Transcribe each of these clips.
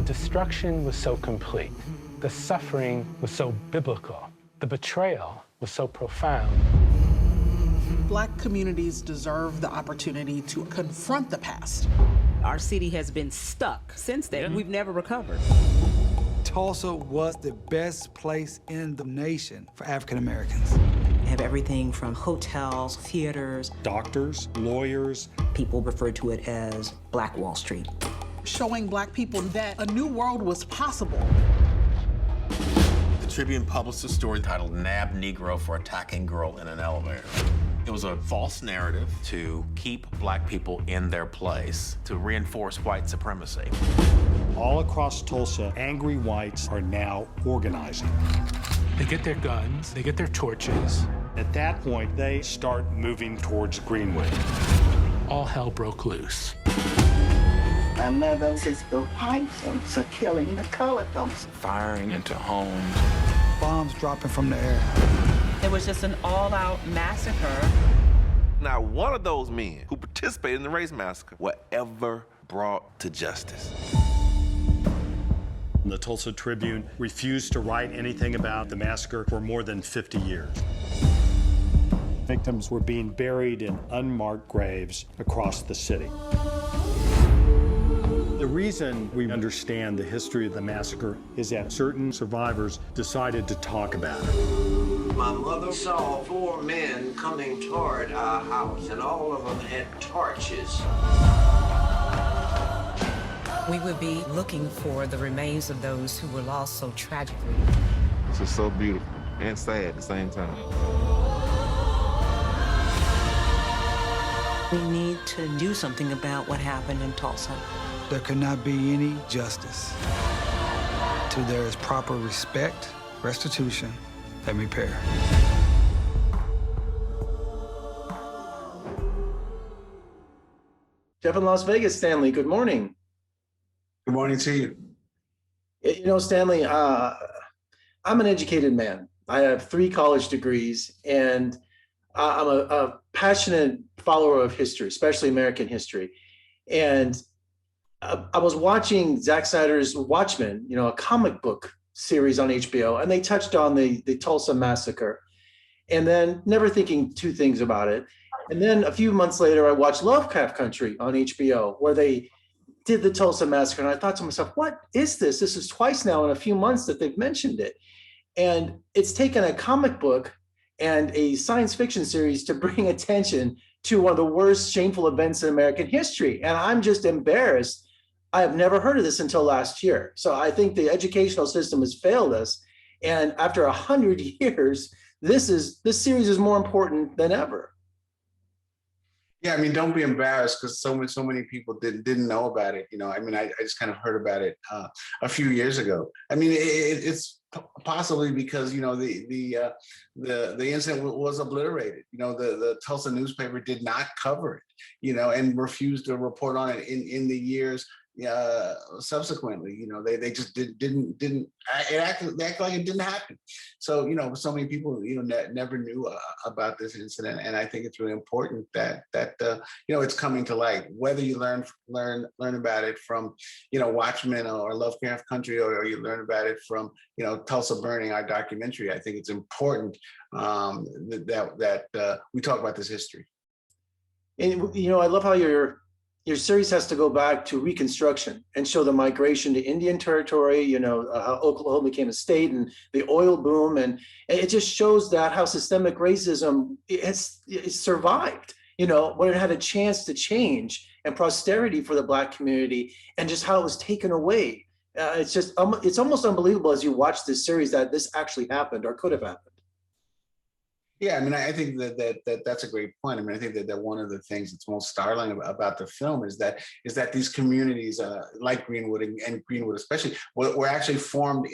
destruction was so complete. The suffering was so biblical. The betrayal was so profound. Black communities deserve the opportunity to confront the past. Our city has been stuck since then. We've never recovered. Tulsa was the best place in the nation for African Americans. We have everything from hotels, theaters, doctors, lawyers. People refer to it as Black Wall Street. Showing Black people that a new world was possible. The Tribune published a story titled "Nab Negro for Attacking Girl in an Elevator." It was a false narrative to keep Black people in their place, to reinforce white supremacy. All across Tulsa, angry whites are now organizing. They get their guns, they get their torches. At that point, they start moving towards Greenwood. All hell broke loose. My mother says the white folks are killing the colored folks. Firing into homes. Bombs dropping from the air. It was just an all-out massacre. Not one of those men who participated in the Race Massacre were ever brought to justice. The Tulsa Tribune refused to write anything about the massacre for more than 50 years. Victims were being buried in unmarked graves across the city. The reason we understand the history of the massacre is that certain survivors decided to talk about it. My mother saw 4 men coming toward our house, and all of them had torches. We would be looking for the remains of those who were lost so tragically. This is so beautiful and sad at the same time. We need to do something about what happened in Tulsa. There cannot be any justice till there is proper respect, restitution, and repair. Jeff in Las Vegas, Stanley, good morning. Good morning to you. You know, Stanley, I'm an educated man. I have 3 college degrees, and I'm a passionate follower of history, especially American history. And I was watching Zack Snyder's Watchmen, you know, a comic book series on HBO, and they touched on the Tulsa Massacre, and then never thinking 2 things about it. And then a few months later, I watched Lovecraft Country on HBO, where they did the Tulsa Massacre. And I thought to myself, what is this? This is twice now in a few months that they've mentioned it. And it's taken a comic book and a science fiction series to bring attention to one of the worst shameful events in American history. And I'm just embarrassed. I have never heard of this until last year. So I think the educational system has failed us. And after 100 years, this series is more important than ever. Yeah, I mean, don't be embarrassed because so many people didn't know about it. You know, I mean, I just kind of heard about it a few years ago. I mean, it's possibly because, you know, the incident was obliterated. You know, the Tulsa newspaper did not cover it, you know, and refused to report on it in the years subsequently. You know, they just didn't it acted like it didn't happen. So, you know, so many people, you know, never knew about this incident, and I think it's really important that you know, it's coming to light. Whether you learn about it from, you know, Watchmen or Lovecraft Country, or you learn about it from, you know, Tulsa Burning, our documentary, I think it's important that we talk about this history. And, you know, I love how your series has to go back to Reconstruction and show the migration to Indian territory, you know, how Oklahoma became a state and the oil boom. And it just shows that how systemic racism it's survived, you know, when it had a chance to change and prosperity for the Black community, and just how it was taken away. It's almost unbelievable as you watch this series that this actually happened or could have happened. Yeah, I mean, I think that's a great point. I mean, I think that one of the things that's most startling about the film is that these communities like Greenwood and Greenwood especially were actually formed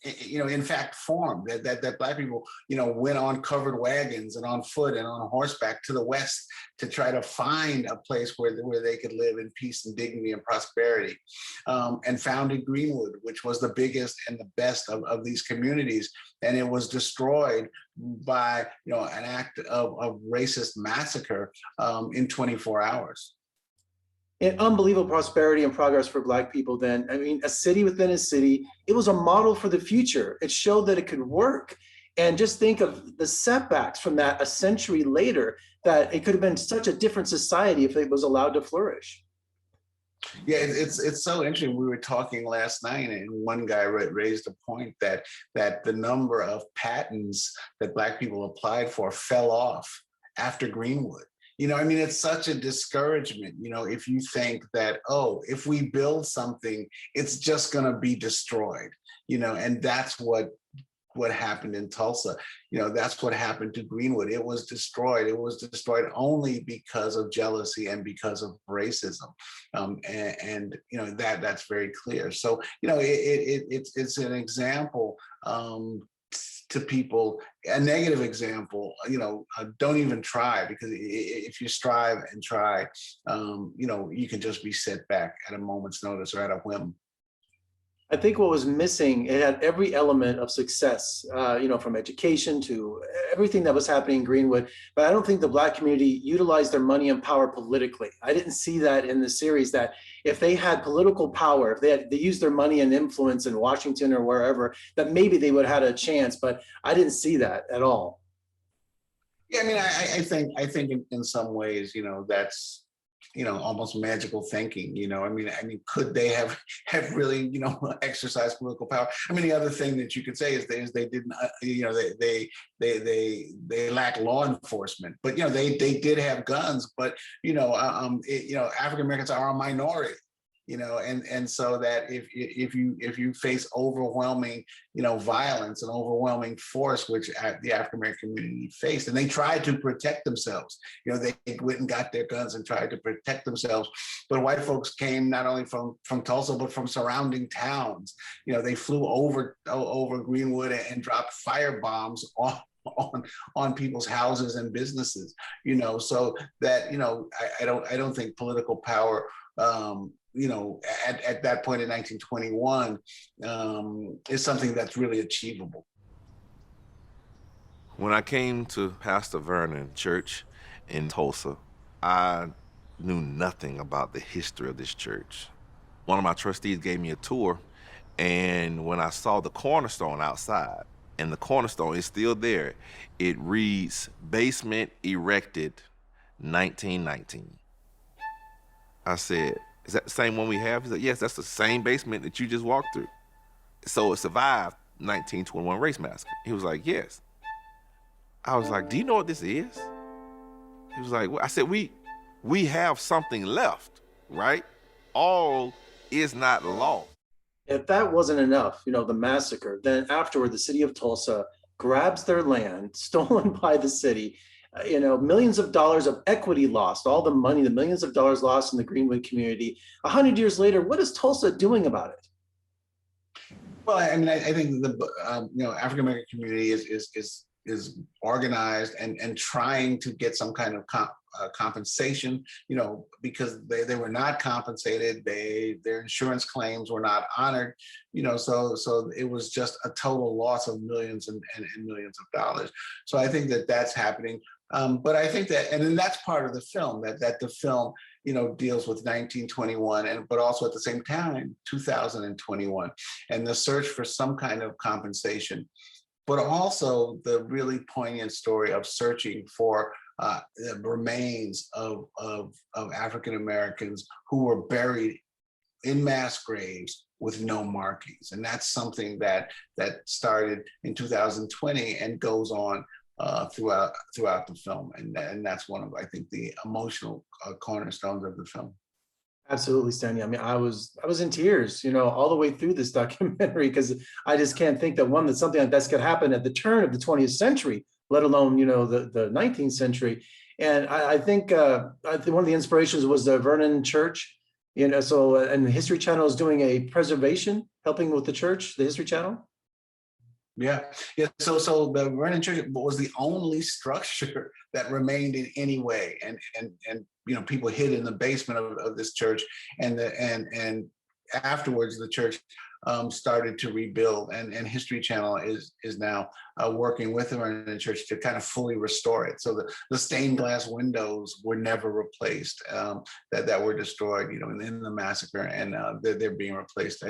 in fact formed, that Black people, you know, went on covered wagons and on foot and on horseback to the West to try to find a place where they could live in peace and dignity and prosperity, and founded Greenwood, which was the biggest and the best of these communities. And it was destroyed by, you know, an act of racist massacre in 24 hours. And unbelievable prosperity and progress for Black people then. I mean, a city within a city, it was a model for the future. It showed that it could work. And just think of the setbacks from that a century later, that it could have been such a different society if it was allowed to flourish. Yeah, it's so interesting. We were talking last night, and one guy raised a point that the number of patents that Black people applied for fell off after Greenwood. You know, I mean, it's such a discouragement, you know, if you think that, oh, if we build something, it's just going to be destroyed, you know, and that's what happened in Tulsa. You know, that's what happened to Greenwood. It was destroyed. It was destroyed only because of jealousy and because of racism. And you know, that's very clear. So, you know, it's an example to people, a negative example, you know, don't even try, because if you strive and try, you know, you can just be set back at a moment's notice or at a whim. I think what was missing, it had every element of success, you know, from education to everything that was happening in Greenwood. But I don't think the Black community utilized their money and power politically. I didn't see that in the series, that if they had political power, if they used their money and influence in Washington or wherever, that maybe they would have had a chance. But I didn't see that at all. Yeah, I mean, I think in some ways, you know, that's, you know, almost magical thinking, you know. I mean, could they have really, you know, exercised political power? I mean, the other thing that you could say is they didn't, you know, they lack law enforcement, but you know, they did have guns, but you know, you know, African Americans are a minority, you know, and so that if you face overwhelming, you know, violence and overwhelming force, which the African American community faced, and they tried to protect themselves, you know, they went and got their guns and tried to protect themselves, but white folks came not only from Tulsa but from surrounding towns. You know, they flew over Greenwood and dropped fire bombs on people's houses and businesses, you know, so that, you know, I don't think political power, you know, at that point in 1921, is something that's really achievable. When I came to Pastor Vernon Church in Tulsa, I knew nothing about the history of this church. One of my trustees gave me a tour, and when I saw the cornerstone outside, and the cornerstone is still there, it reads, "Basement erected 1919. I said, "Is that the same one we have?" He said, "Yes, that's the same basement that you just walked through." So it survived 1921 Race Massacre. He was like, "Yes." I was like, "Do you know what this is?" He was like, well, I said, we have something left, right? All is not lost. If that wasn't enough, you know, the massacre, then afterward, the city of Tulsa grabs their land stolen by the city, you know, millions of dollars of equity lost, all the money, the millions of dollars lost in the Greenwood community. 100 years later, what is Tulsa doing about it? Well, I mean, I think the you know, African American community is organized and trying to get some kind of compensation, you know, because they were not compensated, their insurance claims were not honored, you know, so it was just a total loss of millions and millions of dollars. So I think that that's happening. But I think that, and then that's part of the film, that the film, you know, deals with 1921, but also at the same time, 2021, and the search for some kind of compensation, but also the really poignant story of searching for the remains of African Americans who were buried in mass graves with no markings. And that's something that started in 2020 and goes on throughout the film, and that's one of, I think, the emotional cornerstones of the film. Absolutely, Stanley. I mean, I was in tears, you know, all the way through this documentary, because I just can't think that something like this could happen at the turn of the 20th century, let alone, you know, the 19th century. And I think one of the inspirations was the Vernon Church, you know. So, and the History Channel is doing a preservation, helping with the church, the History Channel. Yeah. So the Vernon Church was the only structure that remained in any way, and you know, people hid in the basement of this church, and afterwards the church started to rebuild, and History Channel is now working with the Vernon Church to kind of fully restore it. So the stained glass windows were never replaced, that were destroyed, in the massacre, and they're being replaced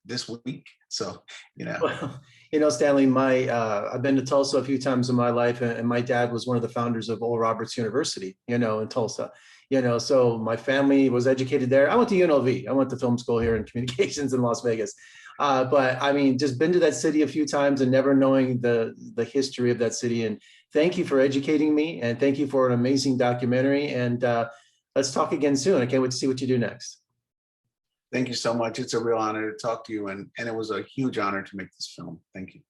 this week. So, Well, Stanley, I've been to Tulsa a few times in my life, and my dad was one of the founders of Oral Roberts University, in Tulsa. So my family was educated there. I went to UNLV. I went to film school here in communications in Las Vegas. But I mean, just been to that city a few times and never knowing the history of that city. And thank you for educating me, and thank you for an amazing documentary. And let's talk again soon. I can't wait to see what you do next. Thank you so much. It's a real honor to talk to you, and it was a huge honor to make this film. Thank you.